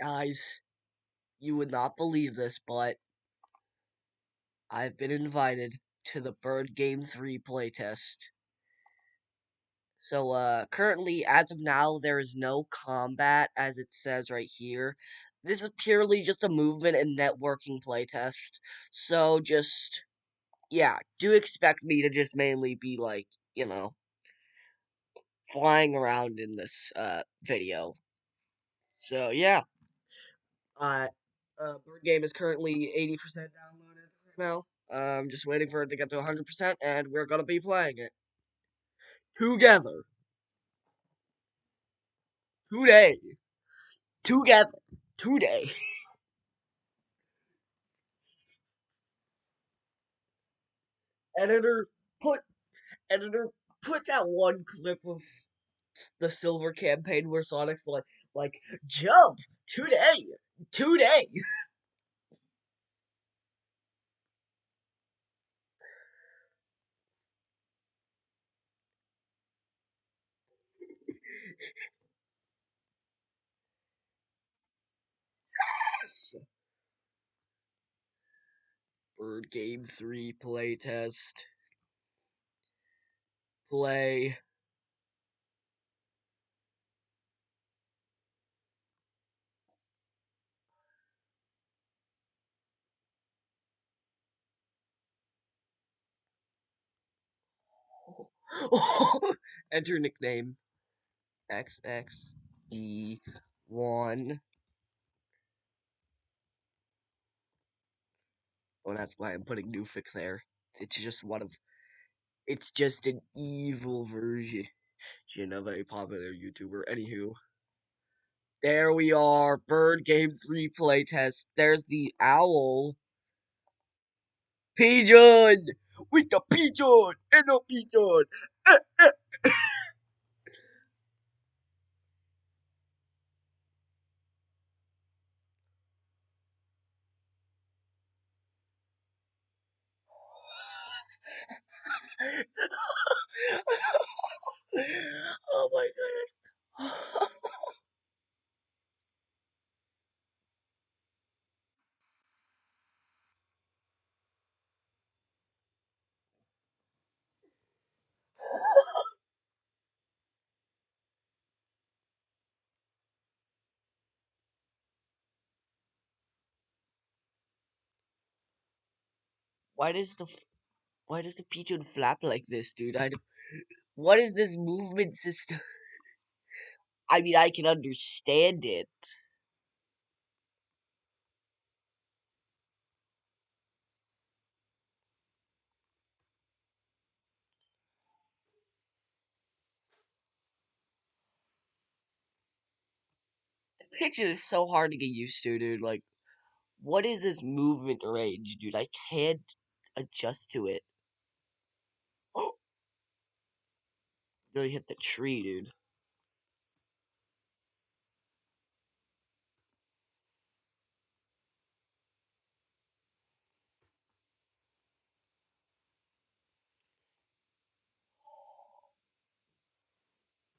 Guys, you would not believe this, but I've been invited to the Bird Game 3 playtest. So, currently, as of now, there is no combat, as it says right here. This is purely just a movement and networking playtest. So, yeah, do expect me to just mainly be, like, flying around in this, video. So, yeah. Uh, Bird Game is currently 80% downloaded right now. I'm just waiting for it to get to 100%, and we're gonna be playing it together, today, together, today. Editor, put editor, put that one clip of the Silver campaign where Sonic's like, jump today, today. Yes. Bird Game 3 playtest. Play. Enter nickname XXE1. Oh, that's why I'm putting Newfic there. It's just one of. It's just an evil version of a popular YouTuber. Anywho, there we are. Bird Game 3 playtest. There's the owl. Pigeon! With the pigeon! And the pigeon! Eh, eh. Oh my goodness. Why does the pigeon flap like this, dude? What is this movement system? I mean, I can understand it. The pigeon is so hard to get used to, dude. Like, what is this movement range, dude? I can't adjust to it. Oh, really hit the tree, dude.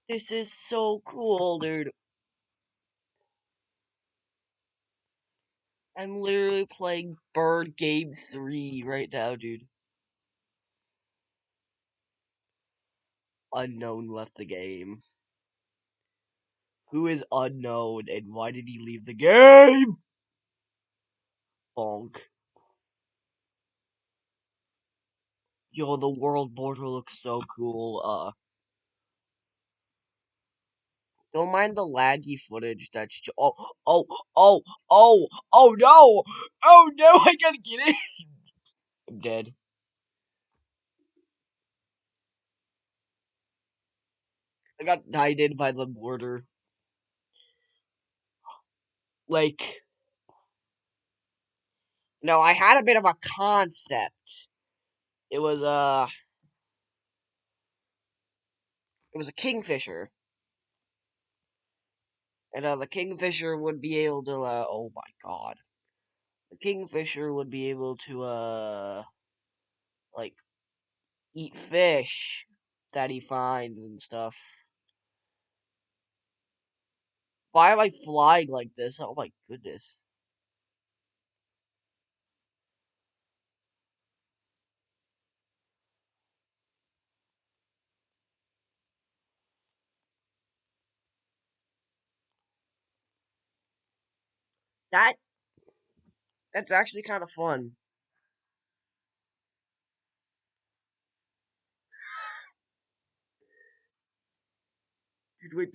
This is so cool, dude. I'm literally playing Bird Game 3 right now, dude. Unknown left the game. Who is unknown and why did he leave the game? Bonk. Yo, the world border looks so cool. Don't mind the laggy footage that's oh, oh, oh, oh, oh no! Oh no, I gotta get it! I'm dead. I got knighted by the border. Like, no, I had a bit of a concept. It was, it was a kingfisher. And, the kingfisher would be able to, oh my god. The kingfisher would be able to, like, eat fish that he finds and stuff. Why am I flying like this? Oh my goodness. That that's actually kind of fun. Dude, wait,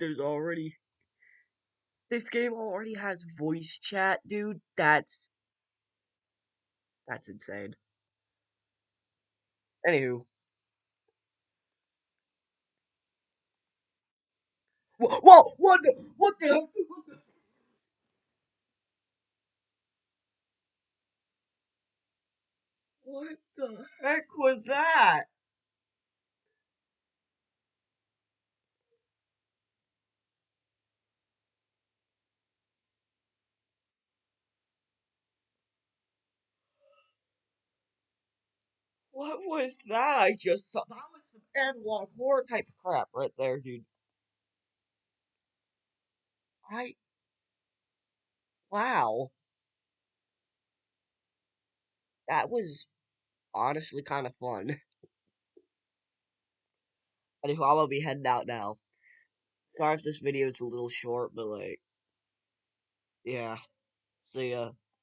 this game already has voice chat, dude. That's insane. Anywho, whoa, what the heck? What the heck was that? What was that I just saw? That was some analog horror type crap right there, dude. I wow, that was honestly kind of fun. Anywho, I'm gonna be heading out now. Sorry if this video is a little short, but like, yeah. See ya.